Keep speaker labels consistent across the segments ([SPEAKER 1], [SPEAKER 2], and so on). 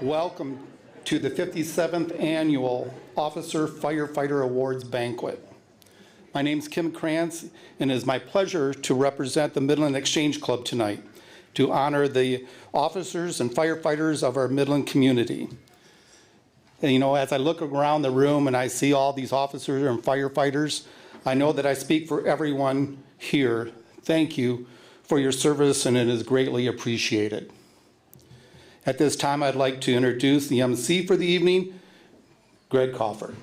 [SPEAKER 1] Welcome to the 57th Annual Officer Firefighter Awards Banquet. My name is Kim Krantz, and it is my pleasure to represent the Midland Exchange Club tonight to honor the officers and firefighters of our Midland community. And, you know, as I look around the room and I see all these officers and firefighters, I know that I speak for everyone here. Thank you for your service, and it is greatly appreciated. At this time, I'd like to introduce the MC for the evening, Greg Crawford.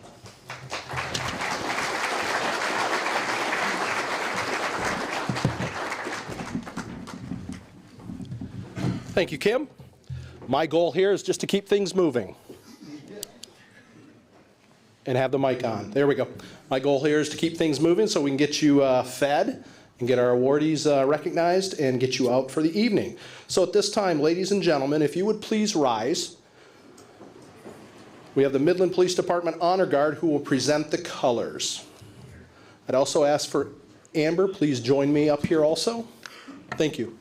[SPEAKER 2] Thank you, Kim. My goal here is just to keep things moving. And have the mic on. There we go. My goal here is to keep things moving so we can get you fed and get our awardees recognized and get you out for the evening. So at this time, ladies and gentlemen, if you would please rise. We have the Midland Police Department Honor Guard who will present the colors. I'd also ask for Amber, please join me up here also. Thank you.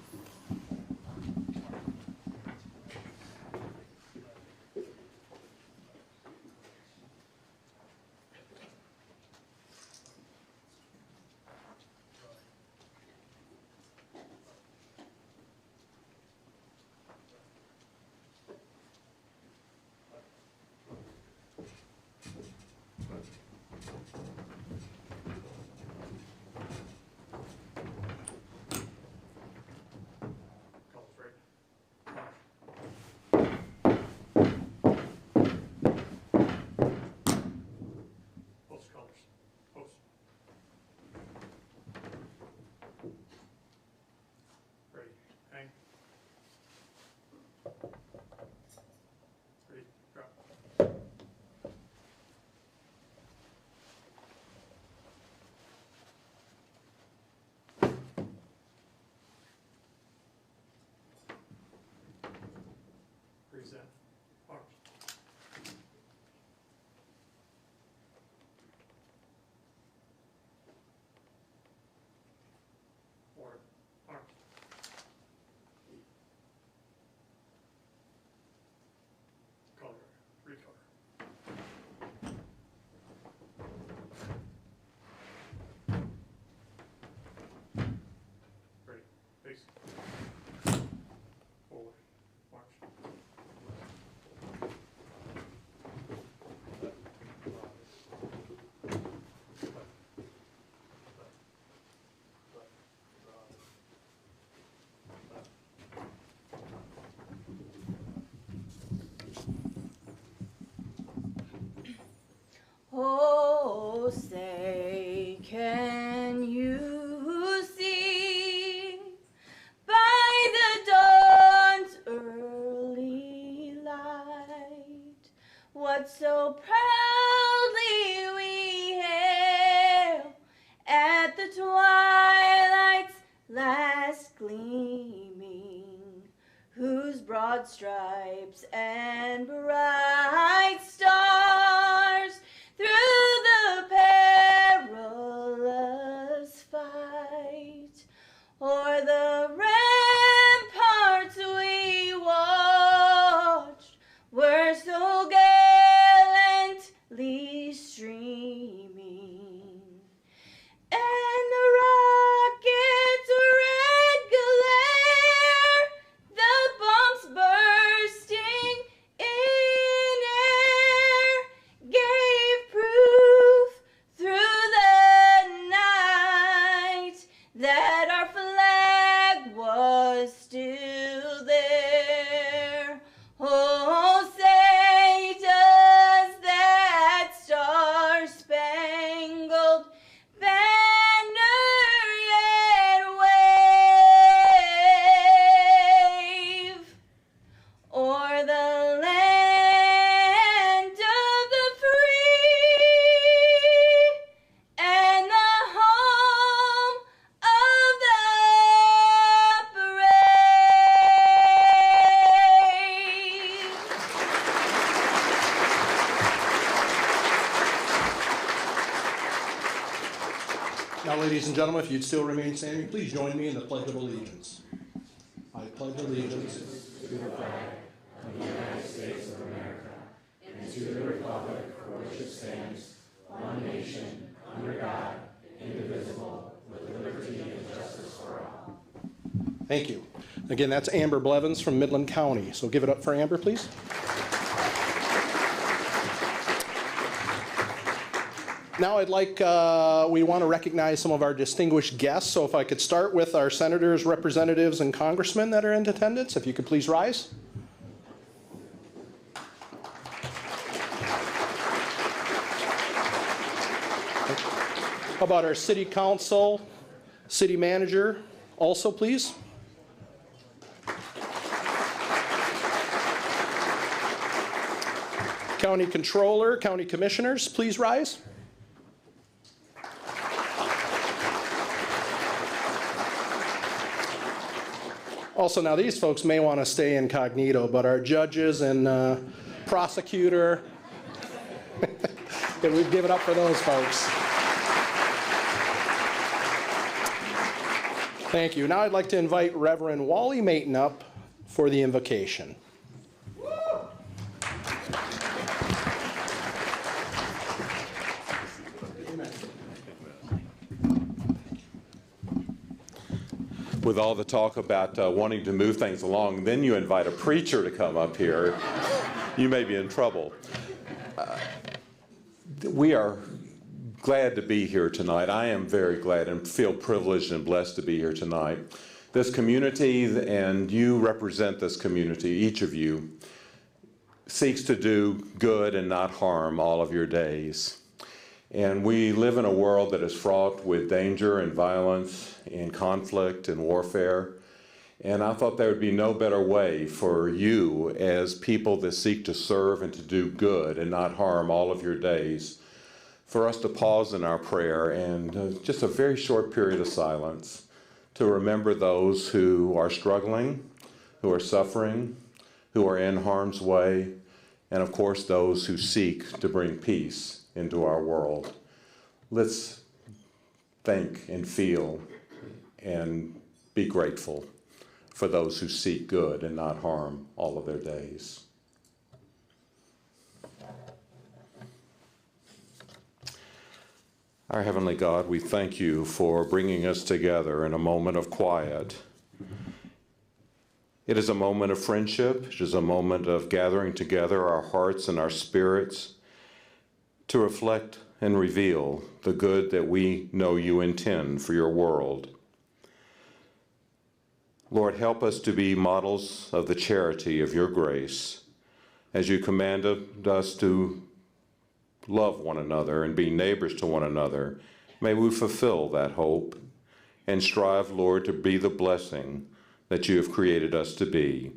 [SPEAKER 3] Present. Arms. Forward. Arms. Color. Recolor. Ready. Face. Forward. March.
[SPEAKER 4] Oh, say, can you see by the dawn's early light what so proudly we hail at the twilight's last gleaming, whose broad stripes and bright stars through the perilous fight o'er the ramparts we watched were so gallantly streaming, and the rocket's red glare, the bombs bursting
[SPEAKER 2] Now, ladies and gentlemen, if you'd still remain standing, please join me in the Pledge of Allegiance. I pledge allegiance to the flag of the United States of America and to the republic for which it stands, one nation, under God, indivisible, with liberty and justice for all. Thank you. Again, that's Amber Blevins from Midland County. So give it up for Amber, please. Now I'd like, we want to recognize some of our distinguished guests. So if I could start with our senators, representatives, and congressmen that are in attendance, if you could please rise. How about our city council, city manager, also please? County controller, county commissioners, please rise. Also, now these folks may want to stay incognito, but our judges and prosecutor, we'd give it up for those folks. Thank you. Now I'd like to invite Reverend Wally Mayton up for the invocation.
[SPEAKER 5] With all the talk about wanting to move things along, then you invite a preacher to come up here, you may be in trouble. We are glad to be here tonight. I am very glad and feel privileged and blessed to be here tonight. This community, and you represent this community, each of you, seeks to do good and not harm all of your days. And we live in a world that is fraught with danger and violence and conflict and warfare. And I thought there would be no better way for you as people that seek to serve and to do good and not harm all of your days, for us to pause in our prayer and just a very short period of silence to remember those who are struggling, who are suffering, who are in harm's way, and of course those who seek to bring peace into our world. Let's think and feel and be grateful for those who seek good and not harm all of their days. Our Heavenly God, we thank you for bringing us together in a moment of quiet. It is a moment of friendship. It is a moment of gathering together our hearts and our spirits to reflect and reveal the good that we know you intend for your world. Lord, help us to be models of the charity of your grace as you commanded us to love one another and be neighbors to one another. May we fulfill that hope and strive, Lord, to be the blessing that you have created us to be.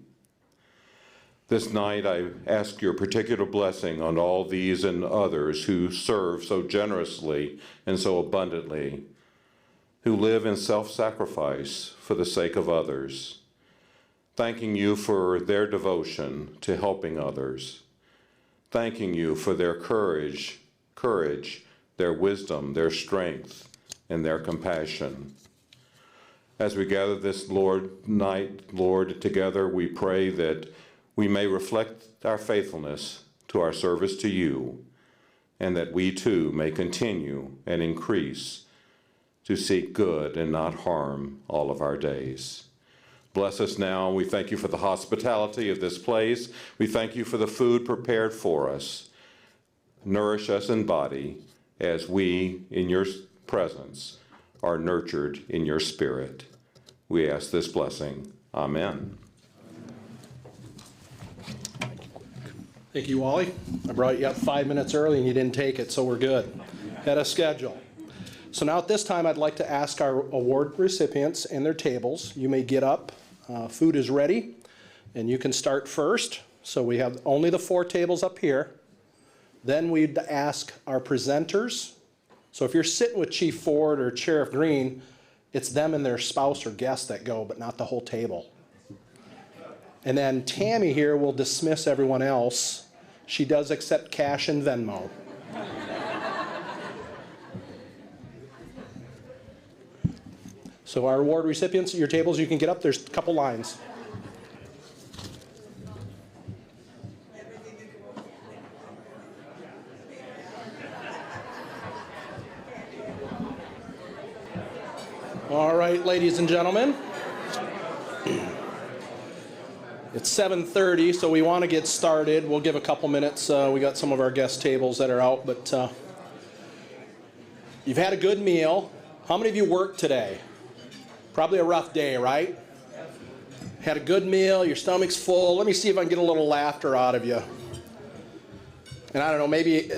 [SPEAKER 5] This night, I ask your particular blessing on all these and others who serve so generously and so abundantly, who live in self-sacrifice for the sake of others, thanking you for their devotion to helping others, thanking you for their courage, their wisdom, their strength, and their compassion. As we gather this night, Lord, together, we pray that we may reflect our faithfulness to our service to you, and that we too may continue and increase to seek good and not harm all of our days. Bless us now. We thank you for the hospitality of this place. We thank you for the food prepared for us. Nourish us in body as we, in your presence, are nurtured in your spirit. We ask this blessing. Amen.
[SPEAKER 2] Thank you, Wally. I brought you up 5 minutes early and you didn't take it, so we're good. Had a schedule. So now at this time, I'd like to ask our award recipients and their tables. You may get up. Food is ready, and you can start first. So we have only the 4 tables up here. Then we'd ask our presenters. So if you're sitting with Chief Ford or Sheriff Green, it's them and their spouse or guest that go, but not the whole table. And then Tammy here will dismiss everyone else. She does accept cash and Venmo. So our award recipients at your tables, you can get up. There's a couple lines. All right, ladies and gentlemen. It's 7:30, so we want to get started. We'll give a couple minutes. We got some of our guest tables that are out, but you've had a good meal. How many of you worked today? Probably a rough day, right? Had a good meal, your stomach's full. Let me see if I can get a little laughter out of you. And I don't know, maybe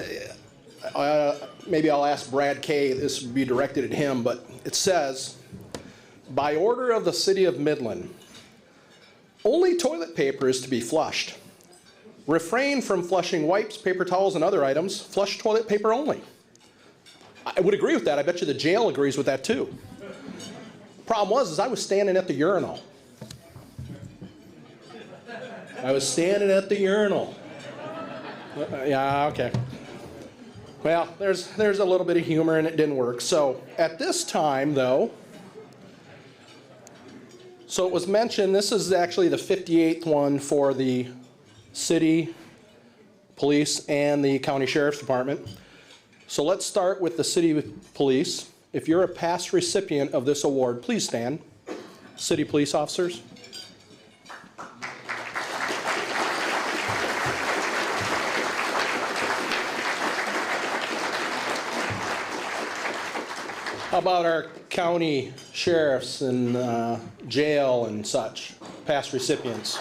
[SPEAKER 2] I'll ask Brad Kay, this would be directed at him, but it says, by order of the City of Midland, only toilet paper is to be flushed. Refrain from flushing wipes, paper towels, and other items. Flush toilet paper only. I would agree with that. I bet you the jail agrees with that too. Problem was I was standing at the urinal. Yeah, okay. Well, there's a little bit of humor and it didn't work. So at this time, though, so it was mentioned, this is actually the 58th one for the city, police, and the county sheriff's department. So let's start with the city police. If you're a past recipient of this award, please stand. City police officers. How about our county sheriffs and jail and such, past recipients?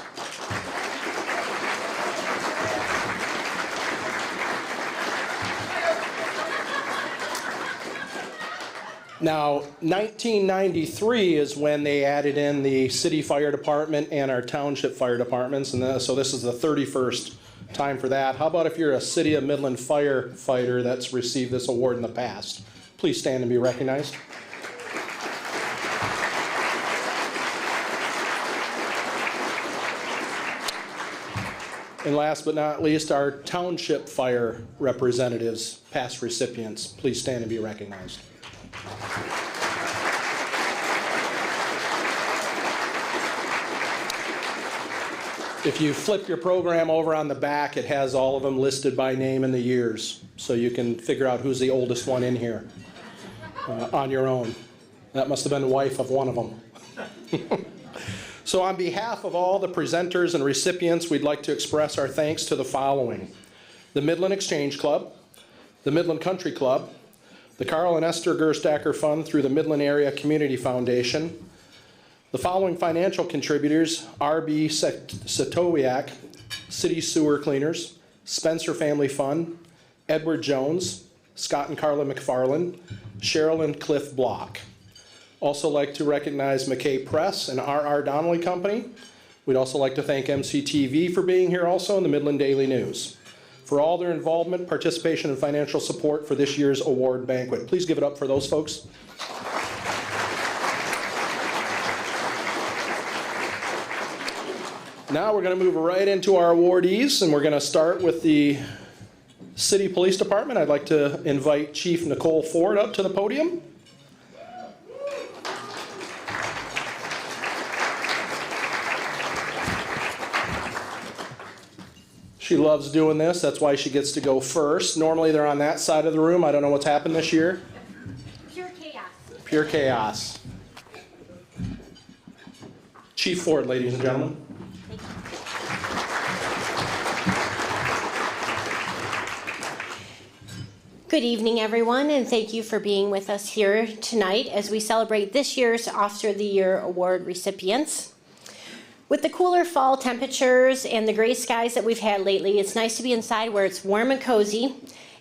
[SPEAKER 2] Now, 1993 is when they added in the city fire department and our township fire departments, and so this is the 31st time for that. How about if you're a City of Midland firefighter that's received this award in the past? Please stand and be recognized. And last but not least, our township fire representatives, past recipients. Please stand and be recognized. If you flip your program over on the back, it has all of them listed by name and the years, so you can figure out who's the oldest one in here on your own. That must have been the wife of one of them. So on behalf of all the presenters and recipients, we'd like to express our thanks to the following: the Midland Exchange Club, the Midland Country Club, the Carl and Esther Gerstacker Fund through the Midland Area Community Foundation, the following financial contributors: R.B. Satowiak, City Sewer Cleaners, Spencer Family Fund, Edward Jones, Scott and Carla McFarland, Cheryl and Cliff Block. Also like to recognize McKay Press and R.R. Donnelly Company. We'd also like to thank MCTV for being here also, and the Midland Daily News for all their involvement, participation, and financial support for this year's award banquet. Please give it up for those folks. Now we're going to move right into our awardees, and we're going to start with the City Police Department. I'd like to invite Chief Nicole Ford up to the podium. She loves doing this. That's why she gets to go first. Normally they're on that side of the room. I don't know what's happened this year.
[SPEAKER 4] Pure chaos.
[SPEAKER 2] Pure chaos. Chief Ford, ladies and gentlemen.
[SPEAKER 6] Good evening, everyone, and thank you for being with us here tonight as we celebrate this year's Officer of the Year Award recipients. With the cooler fall temperatures and the gray skies that we've had lately, it's nice to be inside where it's warm and cozy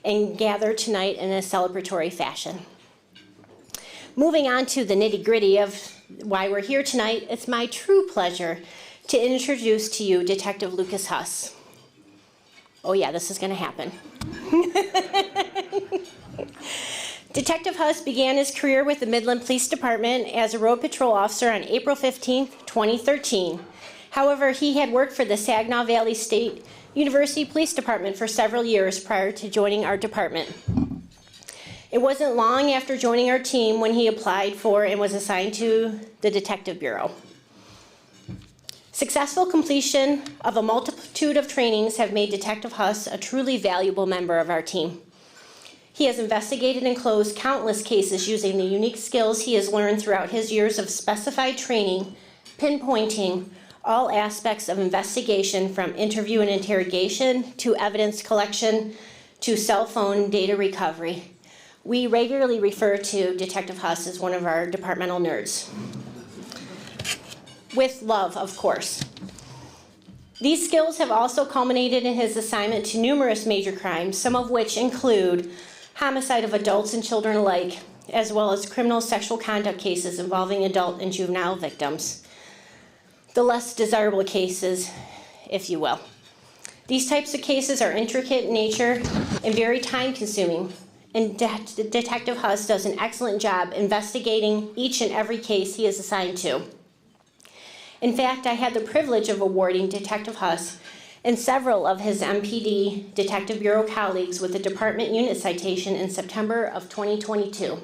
[SPEAKER 6] and gather tonight in a celebratory fashion. Moving on to the nitty-gritty of why we're here tonight, it's my true pleasure to introduce to you Detective Lucas Huss. Oh yeah, this is going to happen. Detective Huss began his career with the Midland Police Department as a road patrol officer on April 15, 2013. However, he had worked for the Saginaw Valley State University Police Department for several years prior to joining our department. It wasn't long after joining our team when he applied for and was assigned to the Detective Bureau. Successful completion of a multitude of trainings have made Detective Huss a truly valuable member of our team. He has investigated and closed countless cases using the unique skills he has learned throughout his years of specified training, pinpointing all aspects of investigation from interview and interrogation to evidence collection to cell phone data recovery. We regularly refer to Detective Huss as one of our departmental nerds. With love, of course. These skills have also culminated in his assignment to numerous major crimes, some of which include homicide of adults and children alike, as well as criminal sexual conduct cases involving adult and juvenile victims. The less desirable cases, if you will. These types of cases are intricate in nature and very time-consuming, and Detective Huss does an excellent job investigating each and every case he is assigned to. In fact, I had the privilege of awarding Detective Huss and several of his MPD Detective Bureau colleagues with a department unit citation in September of 2022.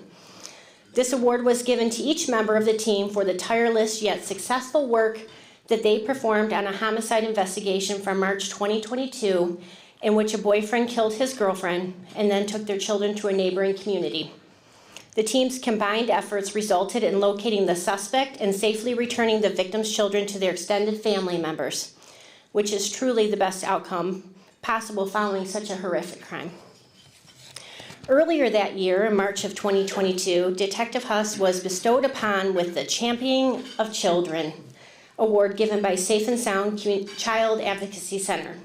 [SPEAKER 6] This award was given to each member of the team for the tireless yet successful work that they performed on a homicide investigation from March 2022 in which a boyfriend killed his girlfriend and then took their children to a neighboring community. The team's combined efforts resulted in locating the suspect and safely returning the victim's children to their extended family members, which is truly the best outcome possible following such a horrific crime. Earlier that year, in March of 2022, Detective Huss was bestowed upon with the Championing of Children award given by Safe and Sound Child Advocacy Center.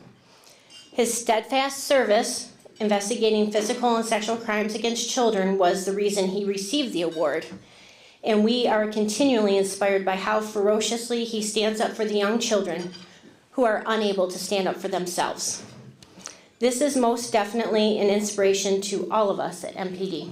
[SPEAKER 6] His steadfast service investigating physical and sexual crimes against children was the reason he received the award. And we are continually inspired by how ferociously he stands up for the young children who are unable to stand up for themselves. This is most definitely an inspiration to all of us at MPD.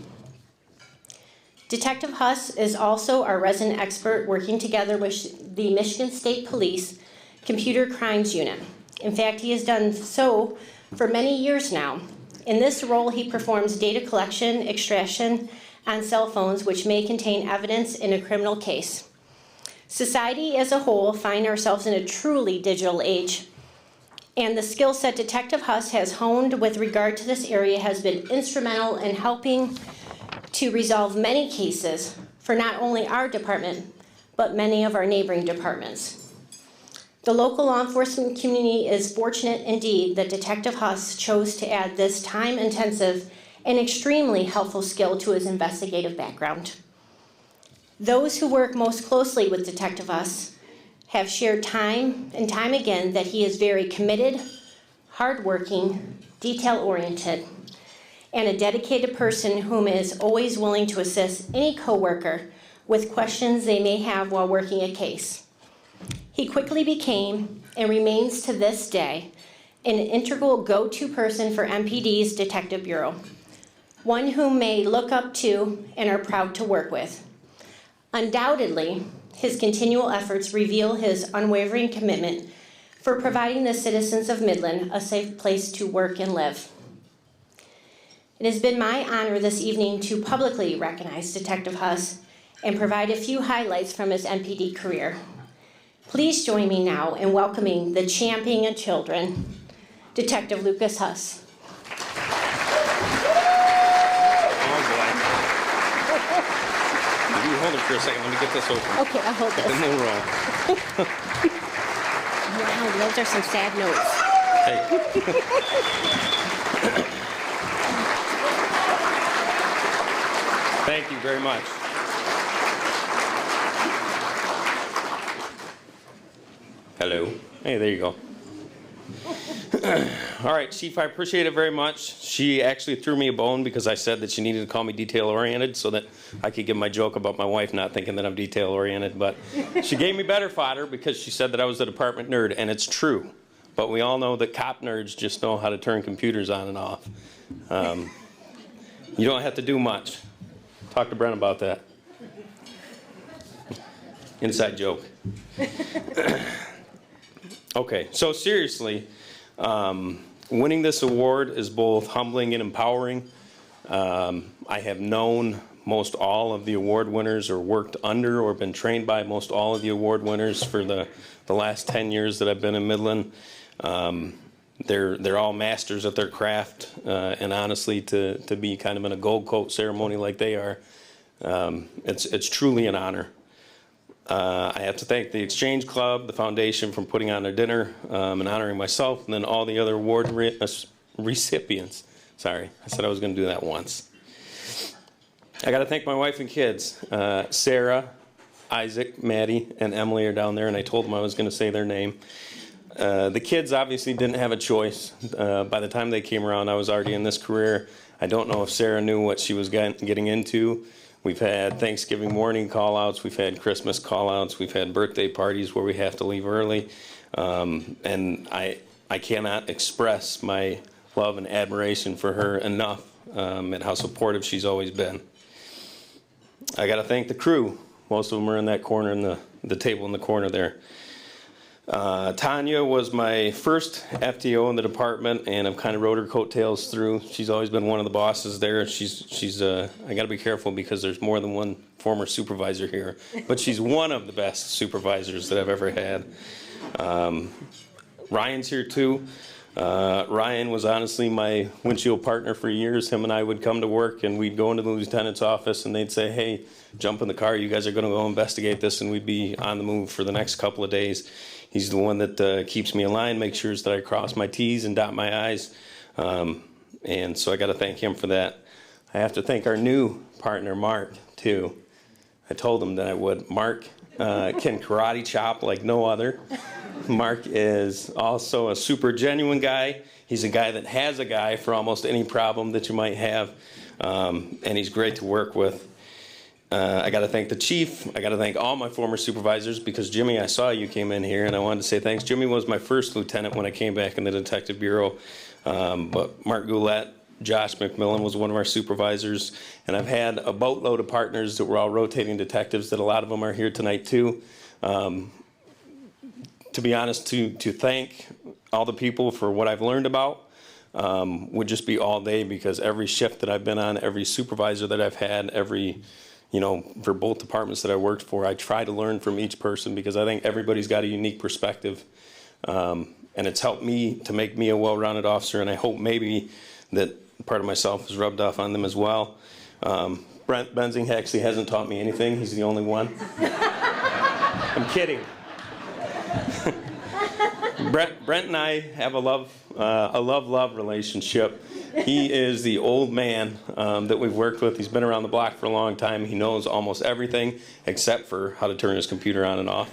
[SPEAKER 6] Detective Huss is also our resident expert working together with the Michigan State Police Computer Crimes Unit. In fact, he has done so for many years now. In this role, he performs data collection, extraction on cell phones which may contain evidence in a criminal case. Society as a whole find ourselves in a truly digital age, and the skill set Detective Huss has honed with regard to this area has been instrumental in helping to resolve many cases for not only our department, but many of our neighboring departments. The local law enforcement community is fortunate indeed that Detective Huss chose to add this time-intensive and extremely helpful skill to his investigative background. Those who work most closely with Detective Huss have shared time and time again that he is very committed, hardworking, detail-oriented, and a dedicated person whom is always willing to assist any coworker with questions they may have while working a case. He quickly became, and remains to this day, an integral go-to person for MPD's Detective Bureau, one whom may look up to and are proud to work with. Undoubtedly, his continual efforts reveal his unwavering commitment for providing the citizens of Midland a safe place to work and live. It has been my honor this evening to publicly recognize Detective Huss and provide a few highlights from his MPD career. Please join me now in welcoming the Championing of Children, Detective Lucas Huss.
[SPEAKER 7] You hold it for a second. Let me get this open.
[SPEAKER 6] Okay, I'll hold this.
[SPEAKER 7] Then we'll roll.
[SPEAKER 6] Wow, those are some sad notes.
[SPEAKER 7] Hey. Thank you very much. Hello. Hey, there you go. All right, Chief, I appreciate it very much. She actually threw me a bone because I said that she needed to call me detail-oriented so that I could give my joke about my wife not thinking that I'm detail-oriented. But she gave me better fodder because she said that I was a department nerd, and it's true. But we all know that cop nerds just know how to turn computers on and off. You don't have to do much. Talk to Brent about that. Inside joke. Okay, so seriously, winning this award is both humbling and empowering. I have known most all of the award winners, or worked under or been trained by most all of the award winners for the last 10 years that I've been in Midland. They're all masters at their craft, and honestly, to be kind of in a gold coat ceremony like they are, it's truly an honor. I have to thank the Exchange Club, the foundation, for putting on their dinner and honoring myself, and then all the other award recipients. Sorry, I said I was going to do that once. I got to thank my wife and kids. Sarah, Isaac, Maddie, and Emily are down there, and I told them I was going to say their name. The kids obviously didn't have a choice. By the time they came around, I was already in this career. I don't know if Sarah knew what she was getting into. We've had Thanksgiving morning call-outs. We've had Christmas call-outs. We've had birthday parties where we have to leave early. And I cannot express my love and admiration for her enough, and how supportive she's always been. I got to thank the crew. Most of them are in that corner, in the table in the corner there. Tanya was my first FTO in the department, and I've kind of rode her coattails through. She's always been one of the bosses there. I got to be careful because there's more than one former supervisor here, but she's one of the best supervisors that I've ever had. Ryan's here too. Ryan was honestly my windshield partner for years. Him and I would come to work, and we'd go into the lieutenant's office, and they'd say, hey, jump in the car, you guys are going to go investigate this, and we'd be on the move for the next couple of days. He's the one that keeps me aligned, makes sure that I cross my T's and dot my I's, and so I got to thank him for that. I have to thank our new partner, Mark, too. I told him that I would. Mark can karate chop like no other. Mark is also a super genuine guy. He's a guy that has a guy for almost any problem that you might have, and he's great to work with. I got to thank the chief. I got to thank all my former supervisors, because Jimmy, I saw you came in here, and I wanted to say thanks. Jimmy was my first lieutenant when I came back in the Detective Bureau, but Mark Goulette, Josh McMillan was one of our supervisors, and I've had a boatload of partners that were all rotating detectives that a lot of them are here tonight too. To be honest, to thank all the people for what I've learned about would just be all day, because every shift that I've been on, every supervisor that I've had, for both departments that I worked for, I try to learn from each person, because I think everybody's got a unique perspective. And it's helped me to make me a well-rounded officer, and I hope maybe that part of myself is rubbed off on them as well. Brent Benzing actually hasn't taught me anything. He's the only one. I'm kidding. Brent and I have a love-love relationship. He is the old man that we've worked with. He's been around the block for a long time. He knows almost everything except for how to turn his computer on and off.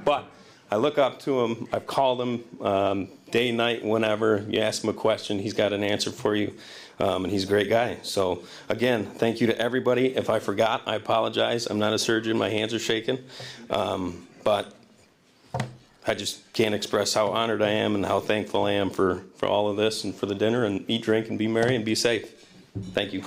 [SPEAKER 7] But I look up to him. I've called him day, night, whenever. You ask him a question, he's got an answer for you. And he's a great guy. So, again, thank you to everybody. If I forgot, I apologize. I'm not a surgeon. My hands are shaking. But I just can't express how honored I am and how thankful I am for all of this, and for the dinner, and eat, drink, and be merry, and be safe. Thank you.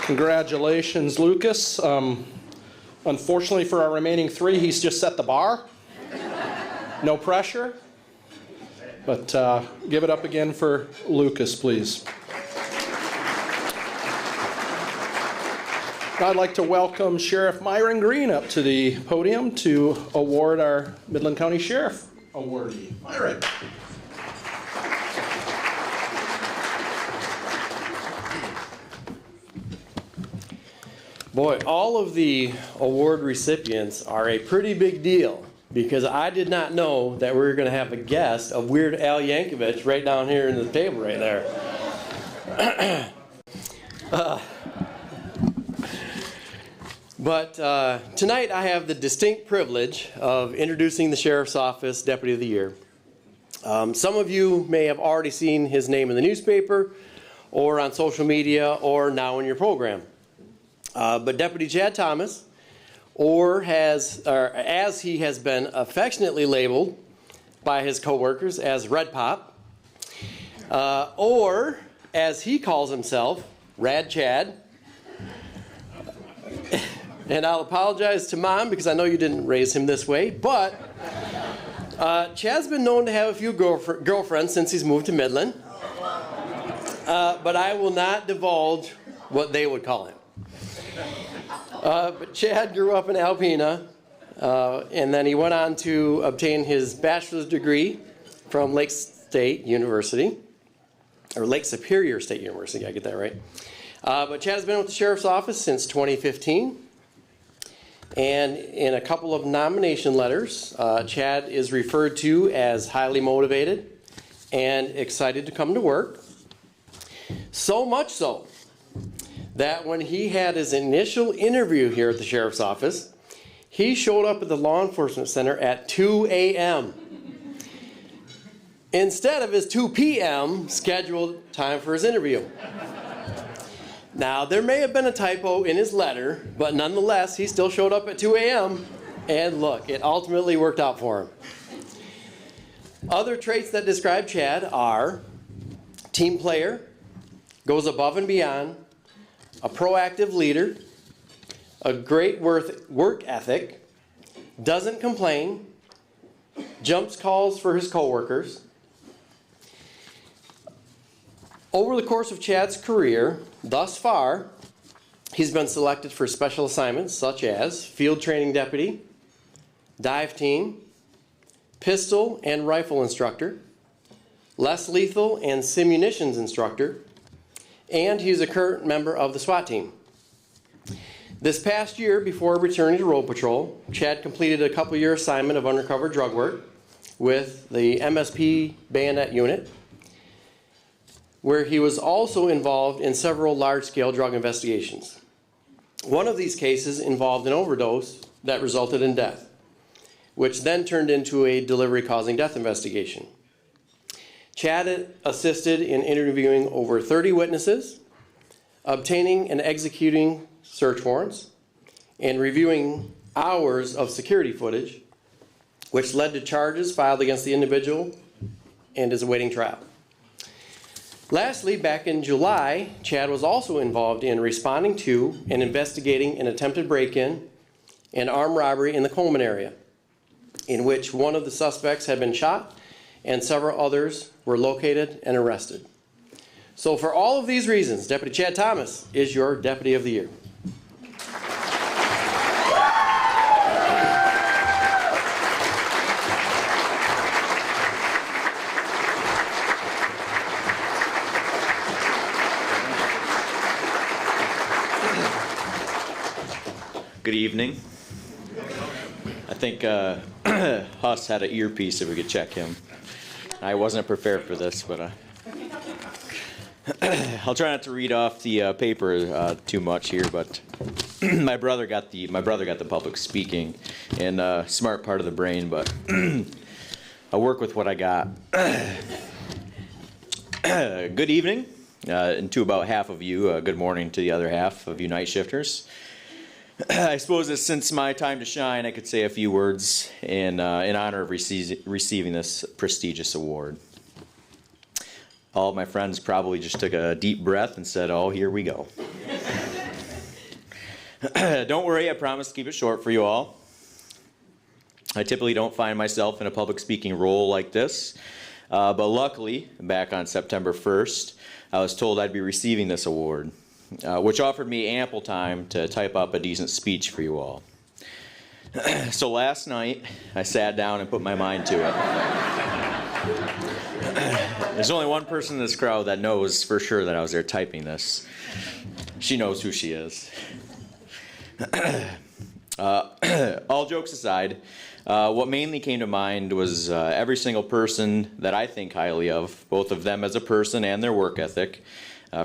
[SPEAKER 2] Congratulations, Lucas. Unfortunately for our remaining three, he's just set the bar. No pressure. But give it up again for Lucas, please. I'd like to welcome Sheriff Myron Green up to the podium to award our Midland County Sheriff Awardee. Myron.
[SPEAKER 8] Boy, all of the award recipients are a pretty big deal, because I did not know that we were going to have a guest of Weird Al Yankovic right down here in the table right there. But tonight I have the distinct privilege of introducing the Sheriff's Office Deputy of the Year. Some of you may have already seen his name in the newspaper, or on social media, or now in your program. But Deputy Chad Thomas, or as he has been affectionately labeled by his coworkers as Red Pop, or as he calls himself, Rad Chad. And I'll apologize to Mom because I know you didn't raise him this way, but Chad's been known to have a few girlfriends since he's moved to Midland. But I will not divulge what they would call him. But Chad grew up in Alpena, and then he went on to obtain his bachelor's degree from Lake State University, or Lake Superior State University, I get that right. But Chad has been with the Sheriff's Office since 2015. And in a couple of nomination letters, Chad is referred to as highly motivated and excited to come to work. So much so that when he had his initial interview here at the Sheriff's Office, he showed up at the Law Enforcement Center at 2 a.m. instead of his 2 p.m. scheduled time for his interview. Now, there may have been a typo in his letter, but nonetheless, he still showed up at 2 a.m. And look, it ultimately worked out for him. Other traits that describe Chad are team player, goes above and beyond, a proactive leader, a great work ethic, doesn't complain, jumps calls for his coworkers. Over the course of Chad's career, thus far, he's been selected for special assignments such as field training deputy, dive team, pistol and rifle instructor, less lethal and simunitions instructor, and he's a current member of the SWAT team. This past year, before returning to road patrol, Chad completed a couple-year assignment of undercover drug work with the MSP Bayonet Unit, where he was also involved in several large-scale drug investigations. One of these cases involved an overdose that resulted in death, which then turned into a delivery-causing death investigation. Chad assisted in interviewing over 30 witnesses, obtaining and executing search warrants, and reviewing hours of security footage, which led to charges filed against the individual and is awaiting trial. Lastly, back in July, Chad was also involved in responding to and investigating an attempted break-in and armed robbery in the Coleman area, in which one of the suspects had been shot and several others were located and arrested. So for all of these reasons, Deputy Chad Thomas is your Deputy of the Year.
[SPEAKER 9] Good evening. I think Huss had an earpiece if we could check him. I wasn't prepared for this, but I'll try not to read off the paper too much here. But my brother got the public speaking and smart part of the brain, but I'll work with what I got. Good evening, and to about half of you, good morning to the other half of you night shifters. I suppose that since my time to shine, I could say a few words in honor of receiving this prestigious award. All of my friends probably just took a deep breath and said, "Oh, here we go." Don't worry, I promise to keep it short for you all. I typically don't find myself in a public speaking role like this, but luckily, back on September 1st, I was told I'd be receiving this award, which offered me ample time to type up a decent speech for you all. So last night, I sat down and put my mind to it. There's only one person in this crowd that knows for sure that I was there typing this. She knows who she is. All jokes aside, what mainly came to mind was every single person that I think highly of, both of them as a person and their work ethic,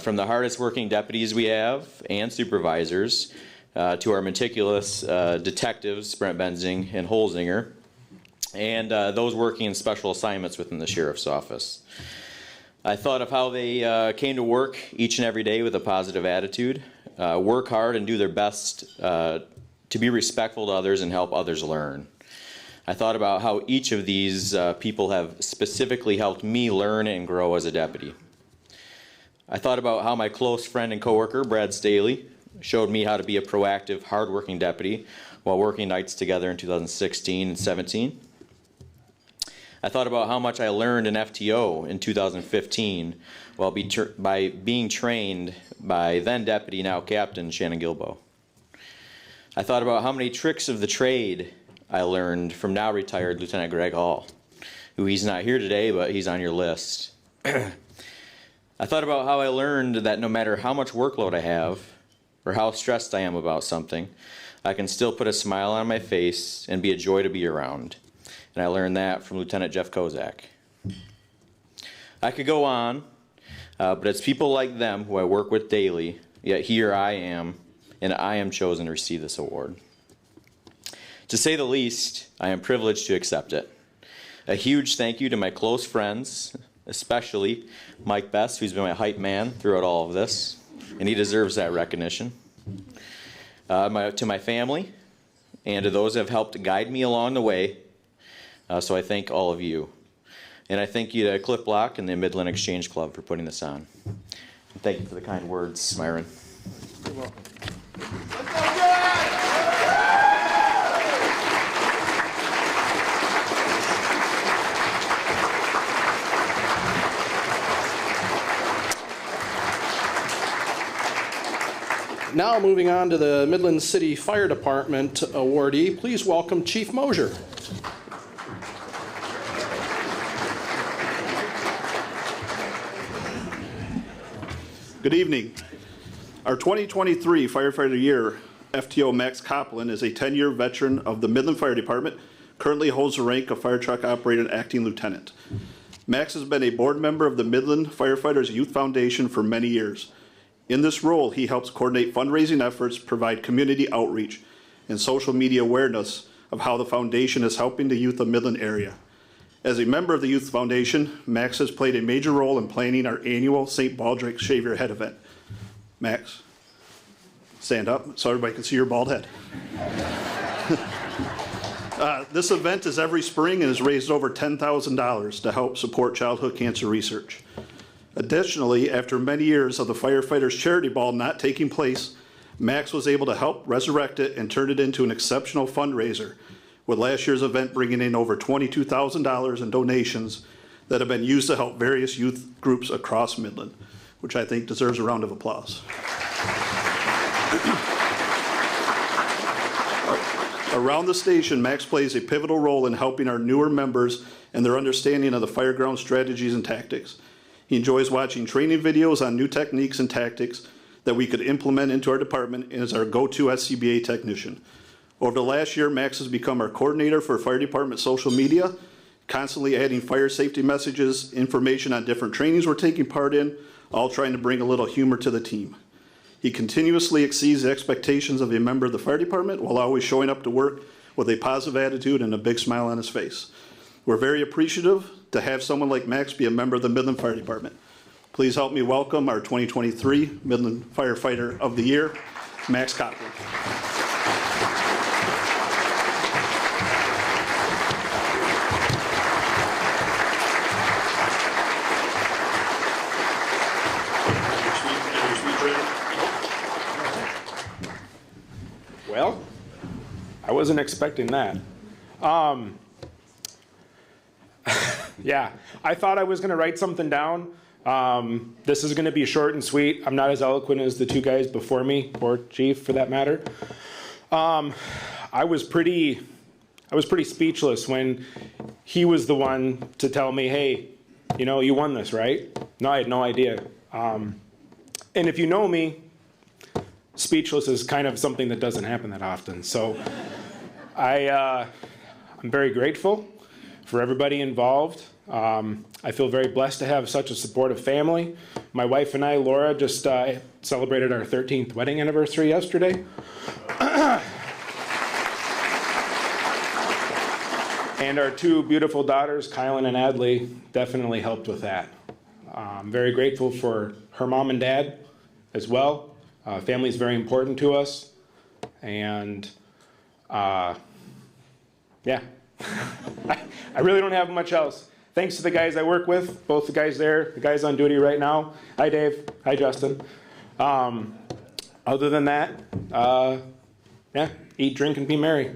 [SPEAKER 9] from the hardest working deputies we have and supervisors to our meticulous detectives, Brent Benzing and Holzinger, and those working in special assignments within the Sheriff's Office. I thought of how they came to work each and every day with a positive attitude, work hard and do their best to be respectful to others and help others learn. I thought about how each of these people have specifically helped me learn and grow as a deputy. I thought about how my close friend and coworker, Brad Staley, showed me how to be a proactive, hardworking deputy while working nights together in 2016 and 17. I thought about how much I learned in FTO in 2015 while by being trained by then deputy, now captain, Shannon Gilbo. I thought about how many tricks of the trade I learned from now retired Lieutenant Greg Hall, who he's not here today, but he's on your list. I thought about how I learned that no matter how much workload I have or how stressed I am about something, I can still put a smile on my face and be a joy to be around. And I learned that from Lieutenant Jeff Kozak. I could go on, but it's people like them who I work with daily, yet here I am, and I am chosen to receive this award. To say the least, I am privileged to accept it. A huge thank you to my close friends, especially Mike Best, who's been my hype man throughout all of this, and he deserves that recognition. To my family, and to those who have helped guide me along the way, so I thank all of you. And I thank you to Clip Block and the Midland Exchange Club for putting this on. And thank you for the kind words, Myron.
[SPEAKER 2] You're welcome. Now moving on to the Midland City Fire Department awardee, please welcome Chief Mosier.
[SPEAKER 10] Good evening. Our 2023 Firefighter of the Year, FTO Max Kopplin, is a 10-year veteran of the Midland Fire Department, currently holds the rank of fire truck operator and acting lieutenant. Max has been a board member of the Midland Firefighters Youth Foundation for many years. In this role, he helps coordinate fundraising efforts, provide community outreach, and social media awareness of how the foundation is helping the youth of Midland area. As a member of the Youth Foundation, Max has played a major role in planning our annual St. Baldrick Shave Your Head event. Max, stand up so everybody can see your bald head. This event is every spring and has raised over $10,000 to help support childhood cancer research. Additionally, after many years of the Firefighters Charity Ball not taking place, Max was able to help resurrect it and turn it into an exceptional fundraiser, with last year's event bringing in over $22,000 in donations that have been used to help various youth groups across Midland, which I think deserves a round of applause. Around the station, Max plays a pivotal role in helping our newer members and their understanding of the fireground strategies and tactics. He enjoys watching training videos on new techniques and tactics that we could implement into our department and is our go-to SCBA technician. Over the last year, Max has become our coordinator for fire department social media, constantly adding fire safety messages, information on different trainings we're taking part in, all trying to bring a little humor to the team. He continuously exceeds the expectations of a member of the fire department while always showing up to work with a positive attitude and a big smile on his face. We're very appreciative to have someone like Max be a member of the Midland Fire Department. Please help me welcome our 2023 Midland Firefighter of the Year, Max Kopplin.
[SPEAKER 11] Well, I wasn't expecting that. Yeah, I thought I was going to write something down. This is going to be short and sweet. I'm not as eloquent as the two guys before me, or Chief for that matter. I was pretty speechless when he was the one to tell me, hey, you know, you won this, right? No, I had no idea. And if you know me, speechless is kind of something that doesn't happen that often. So I'm very grateful for everybody involved. I feel very blessed to have such a supportive family. My wife and I, Laura, just celebrated our 13th wedding anniversary yesterday. And our two beautiful daughters, Kylan and Adley, definitely helped with that. I'm very grateful for her mom and dad as well. Family is very important to us. And yeah, I really don't have much else. Thanks to the guys I work with, both the guys there, the guys on duty right now. Hi, Dave. Hi, Justin. Other than that, yeah, eat, drink, and be merry.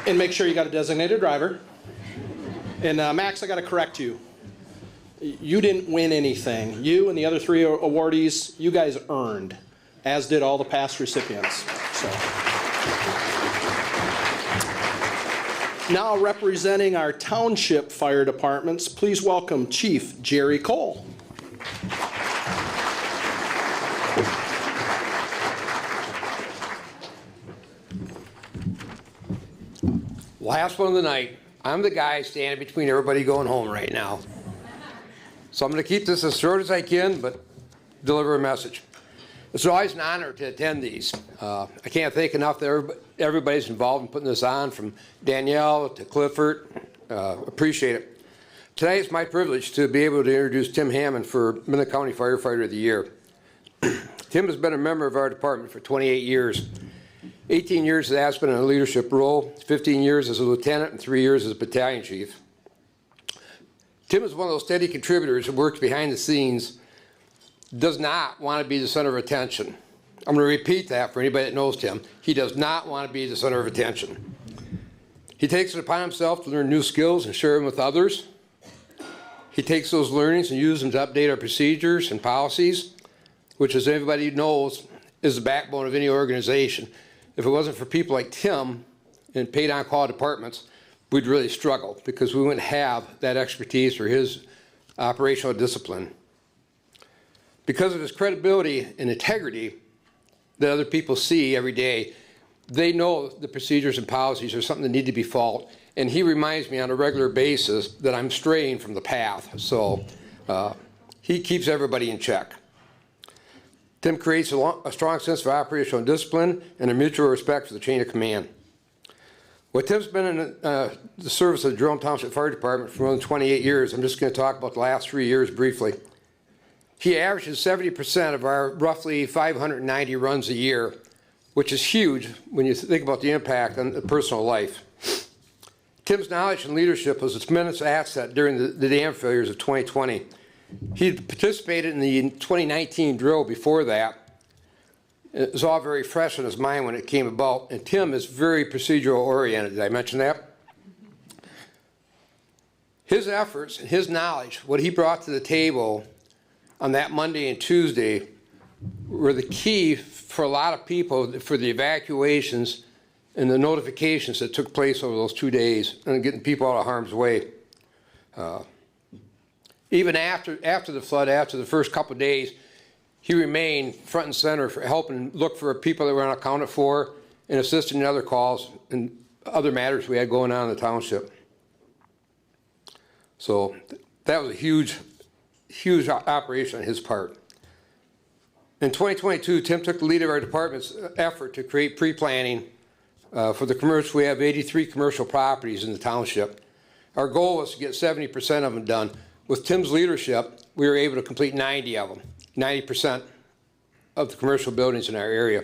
[SPEAKER 2] And make sure you got a designated driver. And Max, I got to correct you. You didn't win anything. You and the other 3 awardees, you guys earned, as did all the past recipients. So. Now representing our township fire departments, please welcome Chief Jerry Cole.
[SPEAKER 12] Last one of the night. I'm the guy standing between everybody going home right now. So I'm going to keep this as short as I can, but deliver a message. It's always an honor to attend these. I can't thank enough that everybody's involved in putting this on, from Danielle to Clifford. Appreciate it. Tonight it's my privilege to be able to introduce Tim Hammond for Midland County Firefighter of the Year. Tim has been a member of our department for 28 years. 18 years of that's been in a leadership role, 15 years as a lieutenant, and 3 years as a battalion chief. Tim is one of those steady contributors who works behind the scenes, does not want to be the center of attention. I'm going to repeat that for anybody that knows Tim. He does not want to be the center of attention. He takes it upon himself to learn new skills and share them with others. He takes those learnings and uses them to update our procedures and policies, which, as everybody knows, is the backbone of any organization. If it wasn't for people like Tim and paid on-call departments, we'd really struggle because we wouldn't have that expertise or his operational discipline. Because of his credibility and integrity that other people see every day, they know the procedures and policies are something that need to be followed. And he reminds me on a regular basis that I'm straying from the path. So he keeps everybody in check. Tim creates a strong sense of operational discipline and a mutual respect for the chain of command. Well, Tim's been in the service of the Jerome Township Fire Department for more than 28 years. I'm just going to talk about the last 3 years briefly. He averages 70% of our roughly 590 runs a year, which is huge when you think about the impact on the personal life. Tim's knowledge and leadership was a tremendous asset during the dam failures of 2020. He participated in the 2019 drill before that. It was all very fresh in his mind when it came about, and Tim is very procedural oriented. Did I mention that? His efforts, his knowledge, what he brought to the table on that Monday and Tuesday were the key for a lot of people for the evacuations and the notifications that took place over those 2 days and getting people out of harm's way. Even after the flood, after the first couple of days, he remained front and center for helping look for people that were unaccounted for and assisting in other calls and other matters we had going on in the township. So that was a huge operation on his part. In 2022, Tim took the lead of our department's effort to create pre-planning for the commercial. We have 83 commercial properties in the township. Our goal was to get 70% of them done. With Tim's leadership, we were able to complete 90 of them, 90% of the commercial buildings in our area.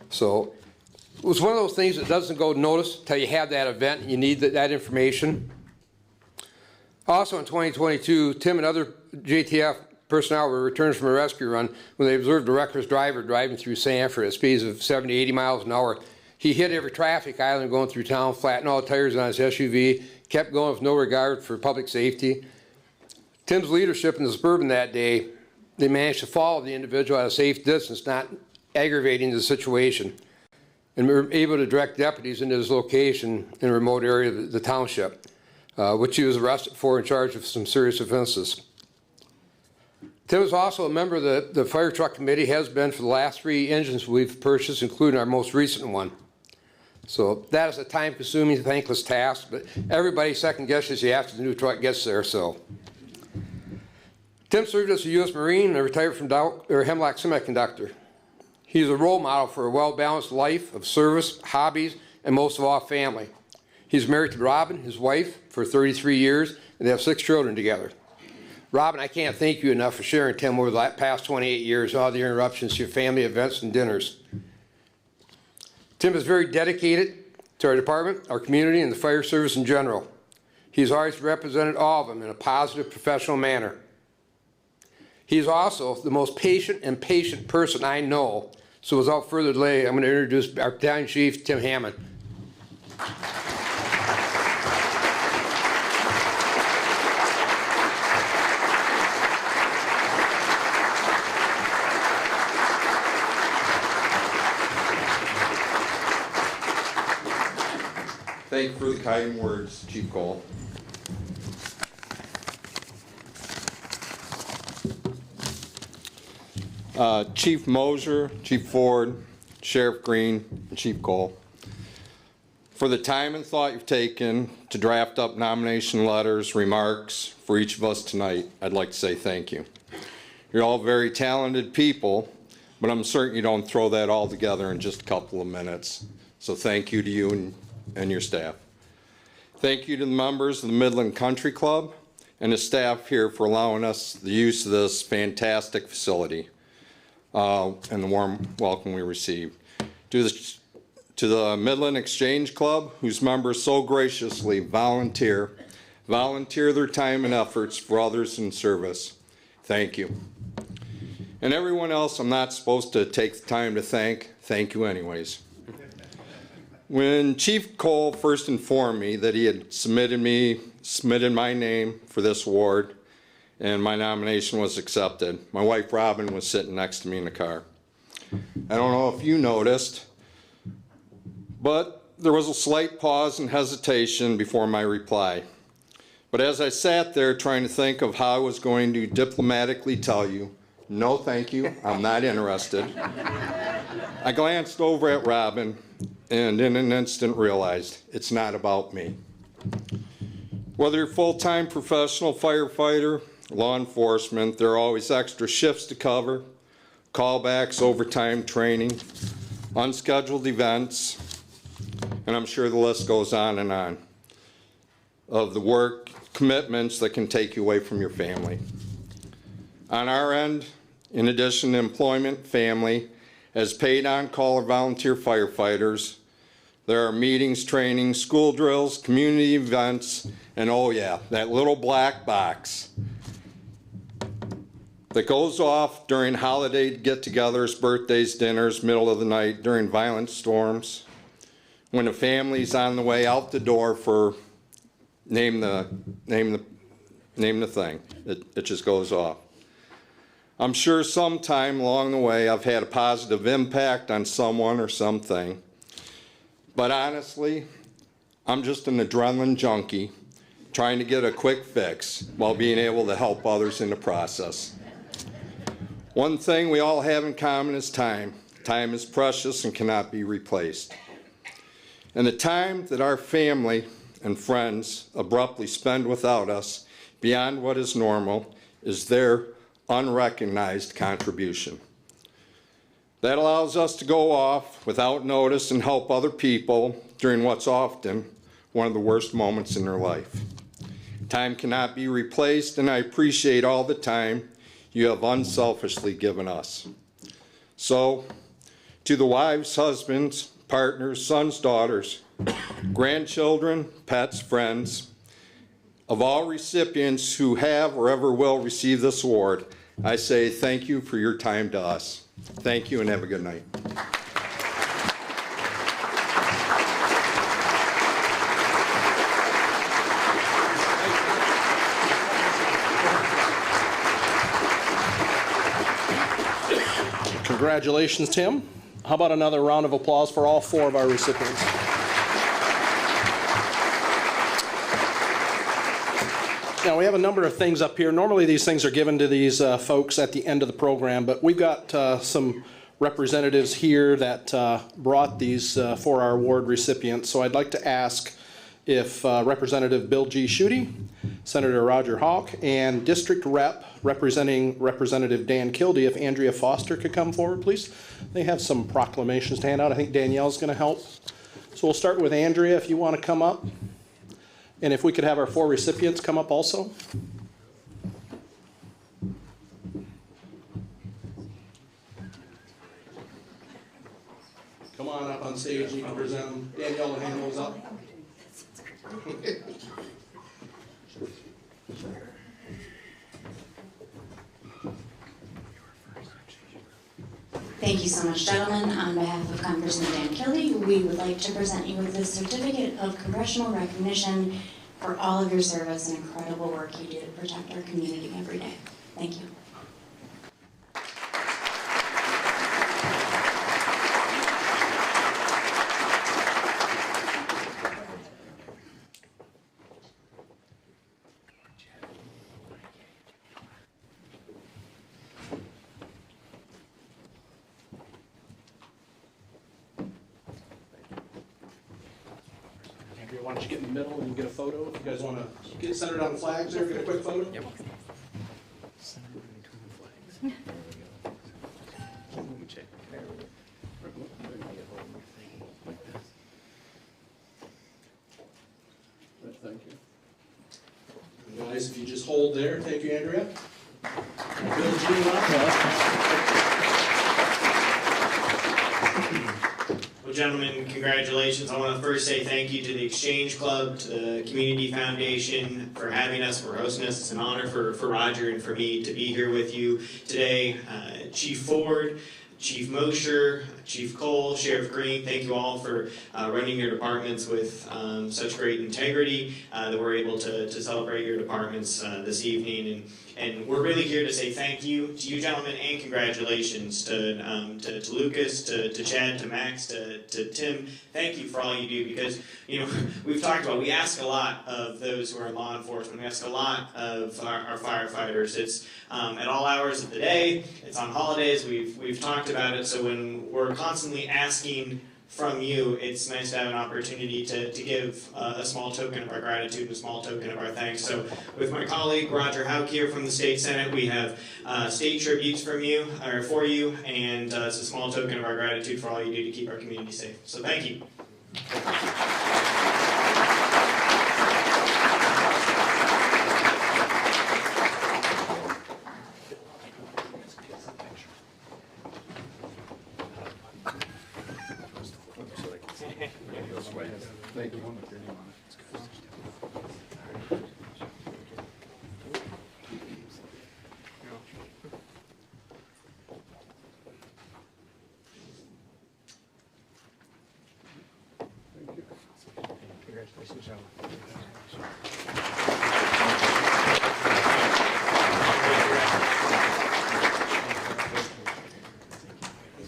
[SPEAKER 12] So it was one of those things that doesn't go noticed until you have that event and you need that information. Also in 2022, Tim and other JTF personnel were returned from a rescue run when they observed a reckless driver driving through Sanford at speeds of 70, 80 miles an hour. He hit every traffic island going through town, flattened all the tires on his SUV, kept going with no regard for public safety. Tim's leadership in the Suburban that day, they managed to follow the individual at a safe distance, not aggravating the situation. And we were able to direct deputies into his location in a remote area of the township, which he was arrested for and charged with some serious offenses. Tim is also a member of the fire truck committee, has been for the last 3 engines we've purchased, including our most recent one. So that is a time-consuming, thankless task, but everybody second guesses you after the new truck gets there. So Tim served as a U.S. Marine and retired from Hemlock Semiconductor. He's a role model for a well-balanced life of service, hobbies, and most of all, family. He's married to Robin, his wife, for 33 years, and they have 6 children together. Robin, I can't thank you enough for sharing, Tim, over the past 28 years, all the interruptions to your family events and dinners. Tim is very dedicated to our department, our community, and the fire service in general. He's always represented all of them in a positive, professional manner. He is also the most patient and patient person I know. So without further delay, I'm going to introduce our Battalion Chief, Tim Hammond.
[SPEAKER 5] Thank you for the kind words, Chief Cole. Chief Mosier, Chief Ford, Sheriff Green, and Chief Cole, for the time and thought you've taken to draft up nomination letters, remarks for each of us tonight, I'd like to say thank you. You're all very talented people, but I'm certain you don't throw that all together in just a couple of minutes. So thank you to you and your staff. Thank you to the members of the Midland Country Club and the staff here for allowing us the use of this fantastic facility and the warm welcome we received. To the Midland Exchange Club, whose members so graciously volunteer their time and efforts for others in service. Thank you. And everyone else I'm not supposed to take the time to thank you anyways. When Chief Cole first informed me that he had submitted my name for this award and my nomination was accepted, my wife Robin was sitting next to me in the car. I don't know if you noticed, but there was a slight pause and hesitation before my reply. But as I sat there trying to think of how I was going to diplomatically tell you, no thank you, I'm not interested, I glanced over at Robin and in an instant realized it's not about me. Whether you're a full-time professional firefighter, law enforcement, there are always extra shifts to cover, callbacks, overtime training, unscheduled events, and I'm sure the list goes on, of the work commitments that can take you away from your family. On our end, in addition to employment, family, as paid on-call or volunteer firefighters, there are meetings, trainings, school drills, community events, and oh yeah, that little black box that goes off during holiday get-togethers, birthdays, dinners, middle of the night, during violent storms, when a family's on the way out the door for name the thing. It just goes off. I'm sure sometime along the way I've had a positive impact on someone or something. But honestly, I'm just an adrenaline junkie trying to get a quick fix while being able to help others in the process. One thing we all have in common is time. Time is precious and cannot be replaced. And the time that our family and friends abruptly spend without us, beyond what is normal, is their unrecognized contribution. That allows us to go off without notice and help other people during what's often one of the worst moments in their life. Time cannot be replaced, and I appreciate all the time you have unselfishly given us. So, to the wives, husbands, partners, sons, daughters, grandchildren, pets, friends, of all recipients who have or ever will receive this award, I say thank you for your time to us. Thank you and have a good night.
[SPEAKER 2] Congratulations, Tim. How about another round of applause for all 4 of our recipients? Now, we have a number of things up here. Normally, these things are given to these folks at the end of the program, but we've got some representatives here that brought these for our award recipients. So I'd like to ask if Representative Bill G. Schuette, Senator Roger Hawk, and District Rep representing Representative Dan Kildee, if Andrea Foster could come forward, please. They have some proclamations to hand out. I think Danielle's going to help. So we'll start with Andrea, if you want to come up. And if we could have our 4 recipients come up also. stage and you can present them. Danielle will hand those up.
[SPEAKER 13] Thank you so much, gentlemen. On behalf of Congressman Dan Kelly, we would like to present you with this certificate of congressional recognition for all of your service and incredible work you do to protect our community every day. Thank you.
[SPEAKER 2] Why don't you get in the middle and get a photo? If you guys want to get centered on the flags there, get a quick photo. Yep. Thank you. Guys, if you just hold there, thank you, Andrea. Bill G.
[SPEAKER 14] Well, gentlemen, congratulations. I want to first say thank you to the Exchange Club, to the Community Foundation for having us, for hosting us. It's an honor for Roger and for me to be here with you today. Chief Ford, Chief Mosher, Chief Cole, Sheriff Green, thank you all for running your departments with such great integrity that we're able to celebrate your departments this evening. And we're really here to say thank you to you gentlemen and congratulations to Lucas, to Chad, to Max, to Tim. Thank you for all you do because, you know, we've talked about, we ask a lot of those who are in law enforcement. We ask a lot of our firefighters. It's at all hours of the day. It's on holidays. We've talked about it. So when we're constantly asking from you, it's nice to have an opportunity to give a small token of our gratitude and a small token of our thanks. So with my colleague Roger Hauk here from the State Senate, we have state tributes from you, or for you, and it's a small token of our gratitude for all you do to keep our community safe. So thank you.
[SPEAKER 2] Thank you.
[SPEAKER 11] Congratulations, gentlemen.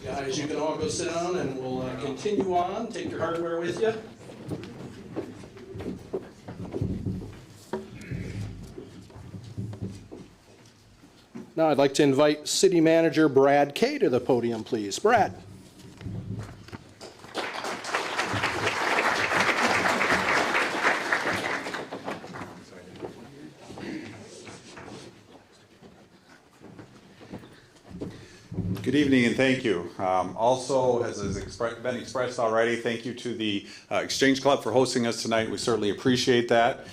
[SPEAKER 2] Guys, you can all go sit down and we'll continue on. Take your hardware with you. Now I'd like to invite City Manager Brad Kay to the podium, please. Brad.
[SPEAKER 15] Good evening and thank you. Also, as has been expressed already, thank you to the Exchange Club for hosting us tonight. We certainly appreciate that.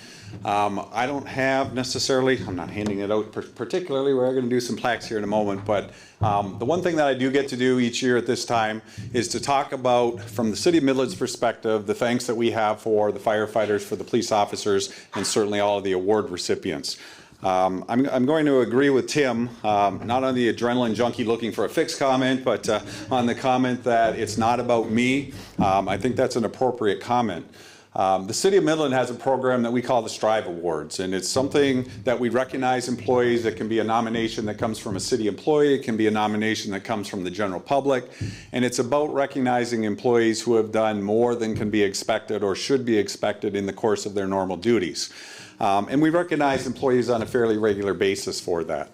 [SPEAKER 15] I don't have necessarily, I'm not handing it out particularly, we're going to do some plaques here in a moment, but the one thing that I do get to do each year at this time is to talk about, from the City of Midland's perspective, the thanks that we have for the firefighters, for the police officers, and certainly all of the award recipients. I'm going to agree with Tim, not on the adrenaline junkie looking for a fix comment, but on the comment that it's not about me. I think that's an appropriate comment. The City of Midland has a program that we call the Strive Awards, and it's something that we recognize employees. It can be a nomination that comes from a city employee, it can be a nomination that comes from the general public, and it's about recognizing employees who have done more than can be expected or should be expected in the course of their normal duties. And we recognize employees on a fairly regular basis for that.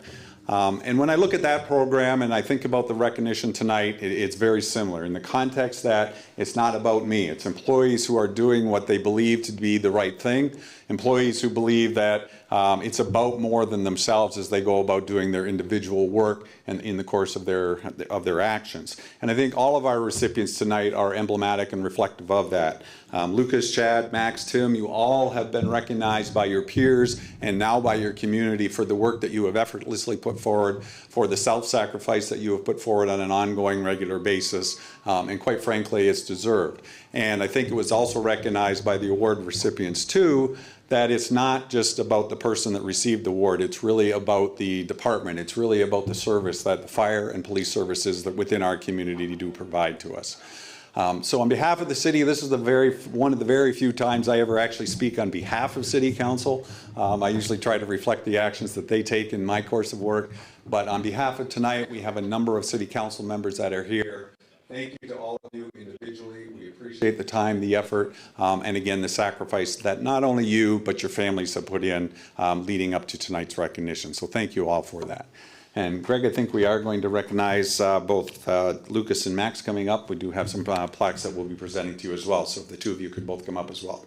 [SPEAKER 15] And when I look at that program and I think about the recognition tonight, it's very similar in the context that it's not about me. It's employees who are doing what they believe to be the right thing, employees who believe that it's about more than themselves as they go about doing their individual work and in the course of their actions. And I think all of our recipients tonight are emblematic and reflective of that. Lucas, Chad, Max, Tim, you all have been recognized by your peers and now by your community for the work that you have effortlessly put forward, for the self-sacrifice that you have put forward on an ongoing, regular basis, and quite frankly, it's deserved. And I think it was also recognized by the award recipients too, that it's not just about the person that received the award, it's really about the department, it's really about the service that the fire and police services that within our community do provide to us. So on behalf of the city, this is one of the very few times I ever actually speak on behalf of City Council. I usually try to reflect the actions that they take in my course of work. But on behalf of tonight, we have a number of City Council members that are here. Thank you to all of you individually. We appreciate the time, the effort, and again, the sacrifice that not only you, but your families have put in leading up to tonight's recognition. So thank you all for that. And Greg, I think we are going to recognize both Lucas and Max coming up. We do have some plaques that we'll be presenting to you as well. So if the two of you could both come up as well.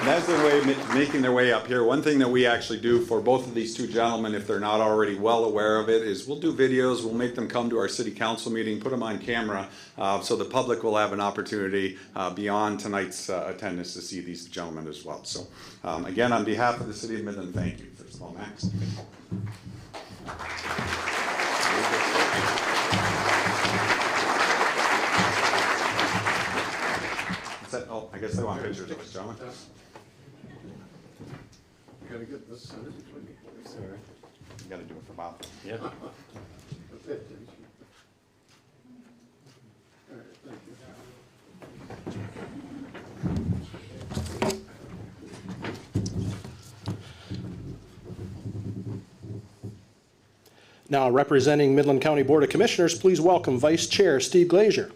[SPEAKER 15] And as they're making their way up here, one thing that we actually do for both of these two gentlemen, if they're not already well aware of it, is we'll do videos, we'll make them come to our city council meeting, put them on camera, so the public will have an opportunity beyond tonight's attendance to see these gentlemen as well. So again, on behalf of the city of Midland, thank you. First of all, Max. Oh, I guess they want pictures of us, gentlemen.
[SPEAKER 16] You gotta get this centered between me.
[SPEAKER 15] It's all right. You gotta do it for Bob.
[SPEAKER 7] Yeah.
[SPEAKER 16] That's it. All right, thank you.
[SPEAKER 2] Now, representing Midland County Board of Commissioners, please welcome Vice Chair Steve Glazier.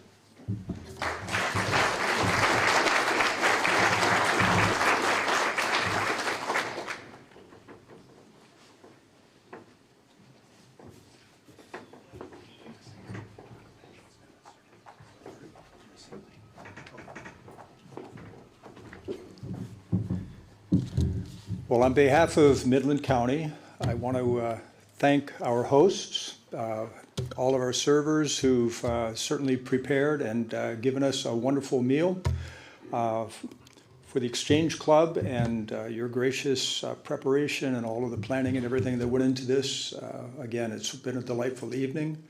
[SPEAKER 17] Well, on behalf of Midland County, I want to thank our hosts, all of our servers who've certainly prepared and given us a wonderful meal, for the Exchange Club and your gracious preparation and all of the planning and everything that went into this. Again, it's been a delightful evening.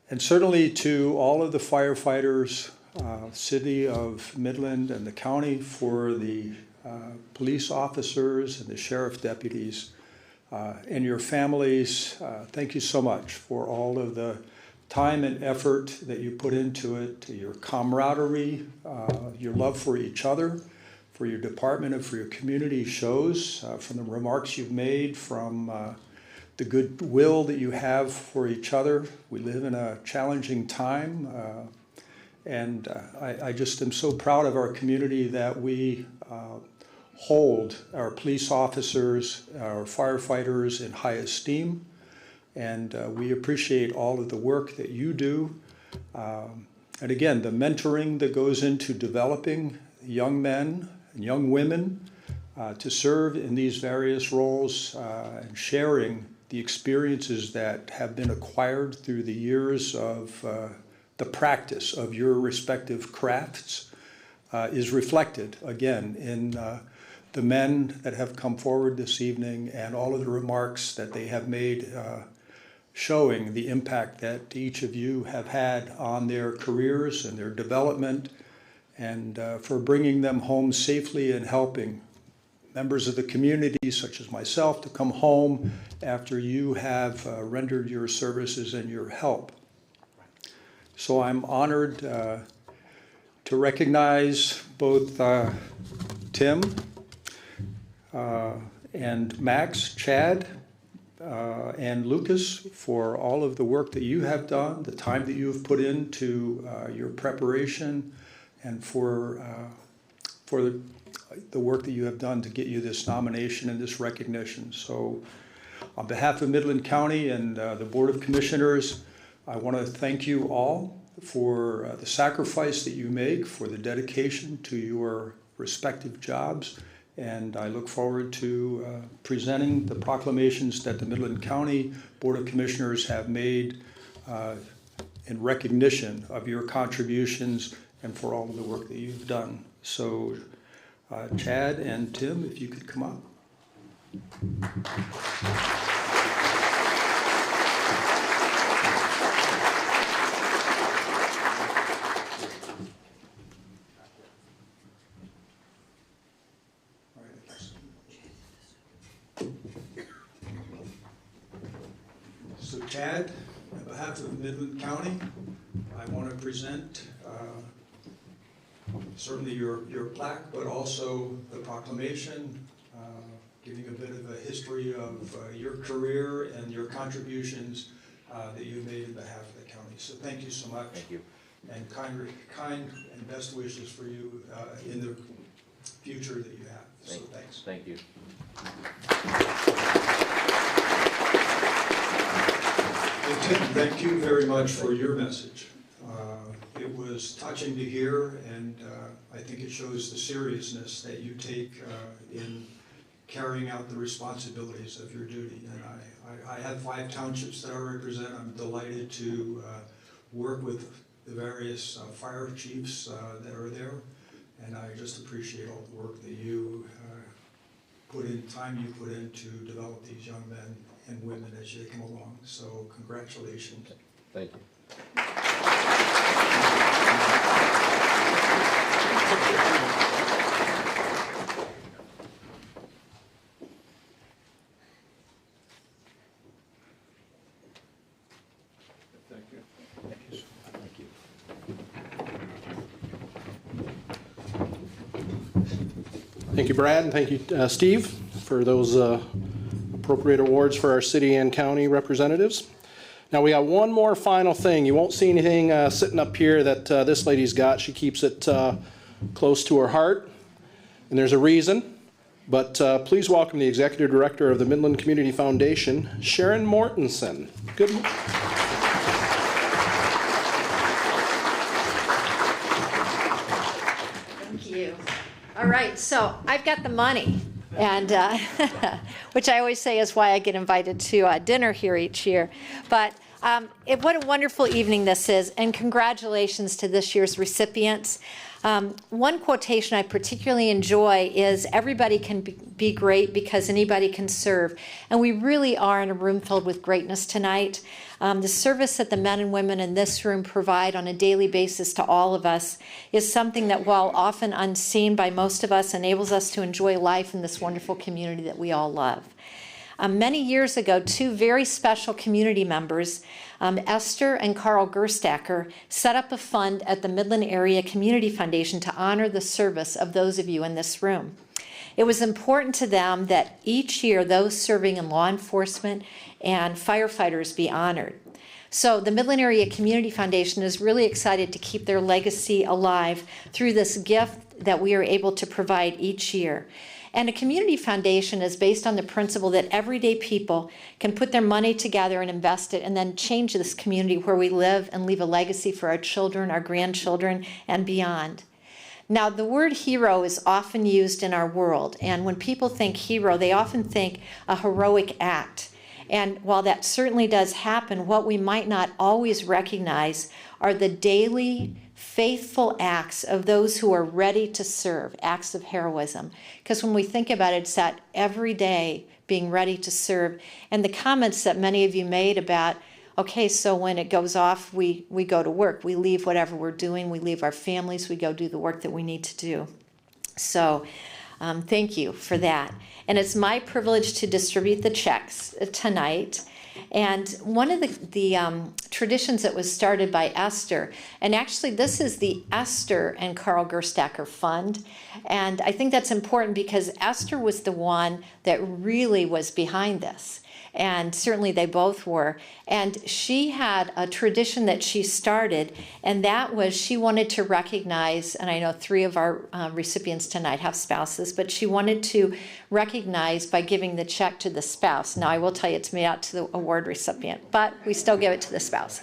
[SPEAKER 17] And certainly to all of the firefighters, city of Midland and the county, for the police officers and the sheriff deputies and your families, thank you so much for all of the time and effort that you put into it, your camaraderie, your love for each other, for your department and for your community shows, from the remarks you've made, from the goodwill that you have for each other. We live in a challenging time, and I just am so proud of our community that we hold our police officers, our firefighters in high esteem, and we appreciate all of the work that you do. And again, the mentoring that goes into developing young men and young women to serve in these various roles, and sharing the experiences that have been acquired through the years of the practice of your respective crafts is reflected again in the men that have come forward this evening and all of the remarks that they have made, showing the impact that each of you have had on their careers and their development, and for bringing them home safely and helping members of the community, such as myself, to come home after you have rendered your services and your help. So I'm honored to recognize both Tim and Max, Chad, and Lucas for all of the work that you have done, the time that you have put into your preparation, and for the work that you have done to get you this nomination and this recognition. So on behalf of Midland County and the Board of Commissioners, I want to thank you all for the sacrifice that you make, for the dedication to your respective jobs, and I look forward to presenting the proclamations that the Midland County Board of Commissioners have made in recognition of your contributions and for all of the work that you've done. So Chad and Tim, if you could come up. So Chad, on behalf of Midland County, I want to present certainly your plaque, but also the proclamation, giving a bit of a history of your career and your contributions that you made on behalf of the county. So thank you so much.
[SPEAKER 9] Thank you.
[SPEAKER 17] And kind and best wishes for you in the future that you have. So thanks.
[SPEAKER 9] Thank you.
[SPEAKER 17] And Tim, thank you very much for your message. It was touching to hear, and I think it shows the seriousness that you take in carrying out the responsibilities of your duty. And I have 5 townships that I represent. I'm delighted to work with the various fire chiefs that are there, and I just appreciate all the work that you put in, time you put in to develop these young men and women as they come along. So congratulations.
[SPEAKER 9] Thank you.
[SPEAKER 2] Thank you, Brad, and thank you, Steve, for those appropriate awards for our city and county representatives. Now we got one more final thing. You won't see anything sitting up here that this lady's got. She keeps it close to her heart, and there's a reason. But please welcome the Executive Director of the Midland Community Foundation, Sharon Mortensen. Good morning.
[SPEAKER 18] Thank you. All right, so I've got the money, and which I always say is why I get invited to dinner here each year. But what a wonderful evening this is, and congratulations to this year's recipients. One quotation I particularly enjoy is, everybody can be great because anybody can serve. And we really are in a room filled with greatness tonight. The service that the men and women in this room provide on a daily basis to all of us is something that, while often unseen by most of us, enables us to enjoy life in this wonderful community that we all love. Many years ago, 2 very special community members, Esther and Carl Gerstacker, set up a fund at the Midland Area Community Foundation to honor the service of those of you in this room. It was important to them that each year those serving in law enforcement and firefighters be honored. So the Midland Area Community Foundation is really excited to keep their legacy alive through this gift that we are able to provide each year. And a community foundation is based on the principle that everyday people can put their money together and invest it and then change this community where we live and leave a legacy for our children, our grandchildren, and beyond. Now, the word hero is often used in our world, and when people think hero, they often think a heroic act. And while that certainly does happen, what we might not always recognize are the daily, faithful acts of those who are ready to serve, acts of heroism. Because when we think about it, it's that every day being ready to serve. And the comments that many of you made about, okay, so when it goes off, we go to work. We leave whatever we're doing. We leave our families. We go do the work that we need to do. So thank you for that. And it's my privilege to distribute the checks tonight. And one of the traditions that was started by Esther, and actually this is the Esther and Carl Gerstacker Fund, and I think that's important because Esther was the one that really was behind this. And certainly they both were. And she had a tradition that she started, and that was she wanted to recognize, and I know 3 of our recipients tonight have spouses, but she wanted to recognize by giving the check to the spouse. Now, I will tell you it's made out to the award recipient, but we still give it to the spouse.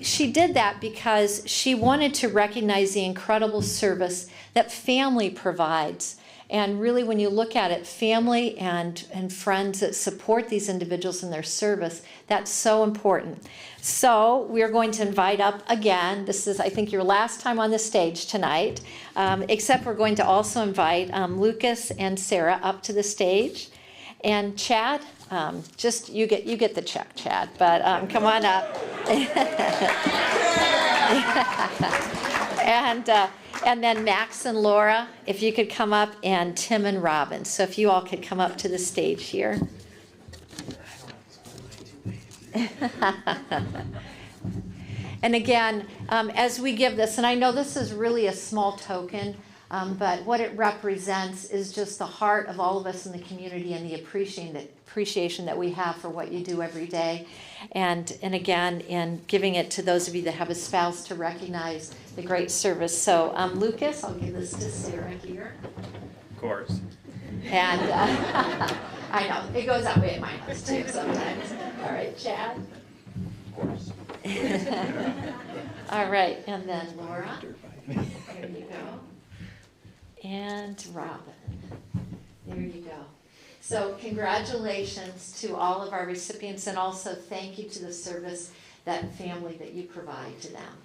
[SPEAKER 18] She did that because she wanted to recognize the incredible service that family provides. And really, when you look at it, family and friends that support these individuals in their service, that's so important. So we're going to invite up again, this is, I think, your last time on the stage tonight, except we're going to also invite Lucas and Sarah up to the stage. And Chad, just, you get the check, Chad, but come on up. And then Max and Laura, if you could come up, and Tim and Robin. So if you all could come up to the stage here. And again, as we give this, and I know this is really a small token, but what it represents is just the heart of all of us in the community and the appreciation that we have for what you do every day. And again, in giving it to those of you that have a spouse to recognize the great service. So Lucas, I'll give this to Sarah here.
[SPEAKER 7] Of course.
[SPEAKER 18] And I know, it goes that way at my house too sometimes. All right, Chad.
[SPEAKER 9] Of course.
[SPEAKER 18] All right, and then Laura. There you go. And Robin. There you go. So congratulations to all of our recipients, and also thank you to the service, that family that you provide to them.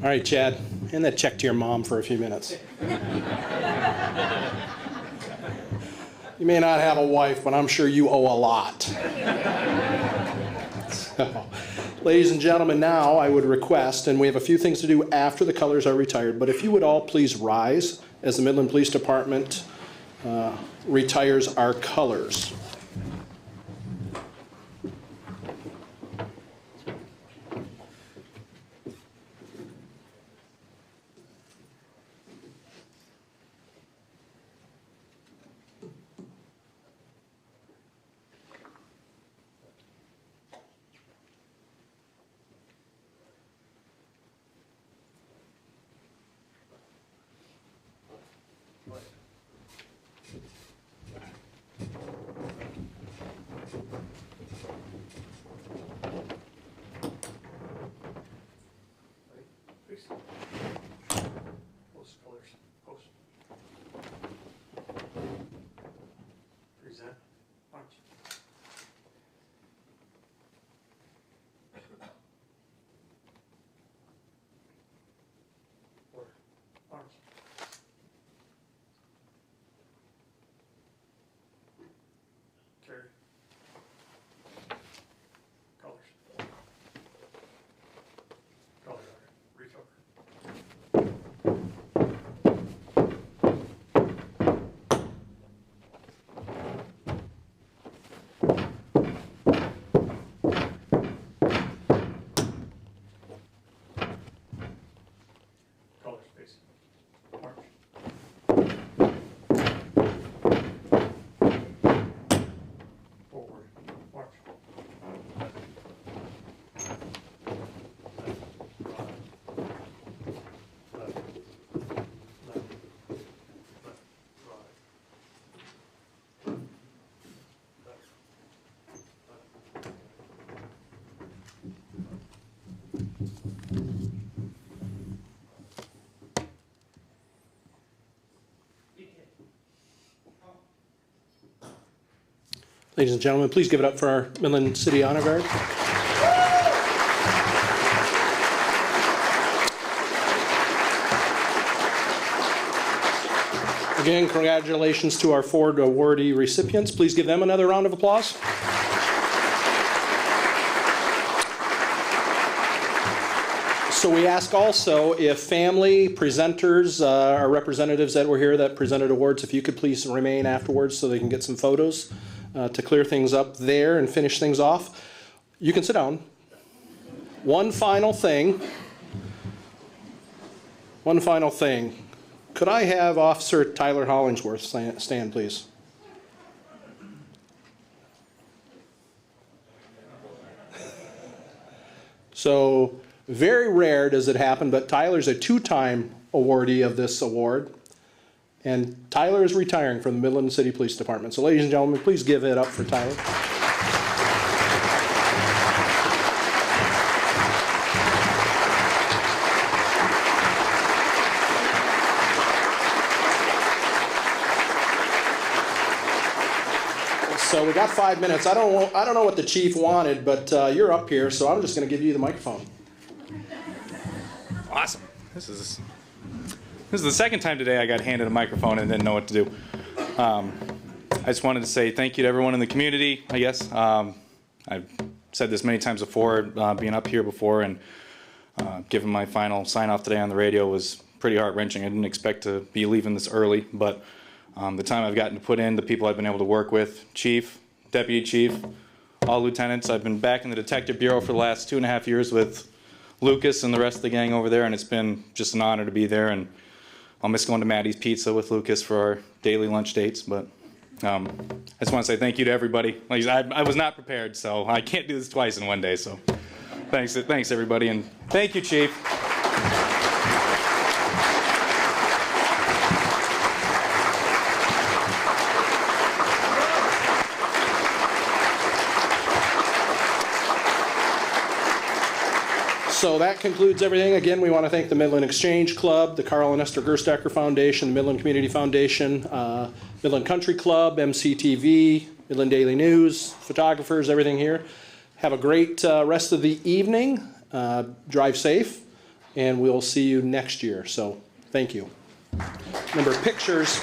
[SPEAKER 2] All right, Chad, hand that check to your mom for a few minutes. You may not have a wife, but I'm sure you owe a lot. So, ladies and gentlemen, now I would request, and we have a few things to do after the colors are retired, but if you would all please rise as the Midland Police Department retires our colors. Ladies and gentlemen, please give it up for our Midland City Honor Guard. Again, congratulations to our 4 awardee recipients. Please give them another round of applause. So we ask also if family, presenters, our representatives that were here that presented awards, if you could please remain afterwards so they can get some photos to clear things up there and finish things off. You can sit down. One final thing. Could I have Officer Tyler Hollingsworth stand, please? So, very rare does it happen, but Tyler's a 2-time awardee of this award. And Tyler is retiring from the Midland City Police Department. So, ladies and gentlemen, please give it up for Tyler. So we got 5 minutes. I don't know what the chief wanted, but you're up here, so I'm just going to give you the microphone.
[SPEAKER 19] Awesome. This is the second time today I got handed a microphone and didn't know what to do. I just wanted to say thank you to everyone in the community, I guess. I've said this many times before, being up here before, and giving my final sign-off today on the radio was pretty heart-wrenching. I didn't expect to be leaving this early, but the time I've gotten to put in, the people I've been able to work with, chief, deputy chief, all lieutenants. I've been back in the detective bureau for the last 2.5 years with Lucas and the rest of the gang over there, and it's been just an honor to be there. And I'll miss going to Maddie's Pizza with Lucas for our daily lunch dates. But I just want to say thank you to everybody. Like, I was not prepared, so I can't do this twice in one day. So thanks everybody, and thank you, Chief.
[SPEAKER 2] So that concludes everything. Again, we want to thank the Midland Exchange Club, the Carl and Esther Gerstacker Foundation, the Midland Community Foundation, Midland Country Club, MCTV, Midland Daily News, photographers, everything here. Have a great rest of the evening. Drive safe, and we'll see you next year. So thank you. Remember, pictures